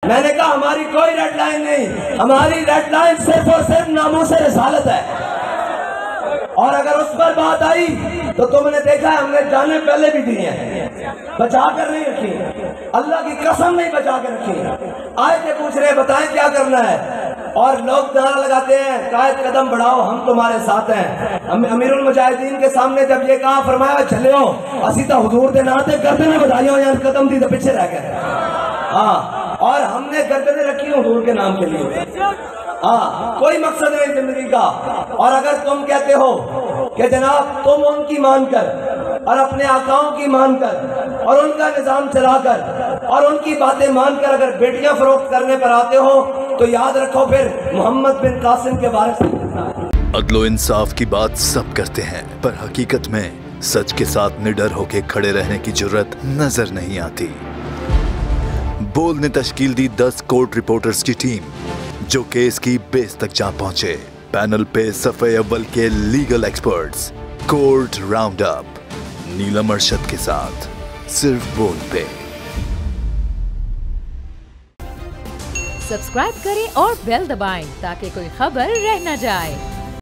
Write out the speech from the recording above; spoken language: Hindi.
मैंने कहा हमारी कोई रेड लाइन नहीं, हमारी रेड लाइन सिर्फ और सिर्फ नामूस रिसालत है। और अगर उस पर बात आई तो तुमने देखा है हमने जाने पहले भी दी हैं, बचा कर नहीं रखी, अल्लाह की कसम नहीं बचा कर रखी। आए थे पूछ रहे बताएं क्या करना है, और लोग नारा लगाते हैं कायद कदम बढ़ाओ हम तुम्हारे साथ हैं। हम अमीरुल मुजाहिदीन के सामने जब ये कहा फरमाया चले असी तो हुजूर के नाम से गर्दनें बधाइयों यार कदम दी तो पीछे रह गए। हाँ, और हमने गर्दनें रखी हुजूर के नाम के लिए। हाँ, कोई मकसद नहीं जिंदगी का। और अगर तुम कहते हो कि जनाब तुम उनकी मानकर और अपने आकाओं की मानकर और उनका निजाम चलाकर और उनकी बातें मानकर अगर बेटियां फरोख्त करने पर आते हो तो याद रखो फिर मोहम्मद बिन कासिम के बारे में। अदलो इंसाफ की बात सब करते हैं, पर हकीकत में सच के साथ निडर होके खड़े रहने की जुर्रत नजर नहीं आती। बोल ने तश्कील दी 10 कोर्ट रिपोर्टर्स की टीम जो केस की बेस तक जा पहुंचे। पैनल पे सफ़े अव्वल के legal experts, court round up, Neelam Arshad के साथ सिर्फ बोल पे। सब्सक्राइब करें और बेल दबाएं ताकि कोई खबर रह न जाए।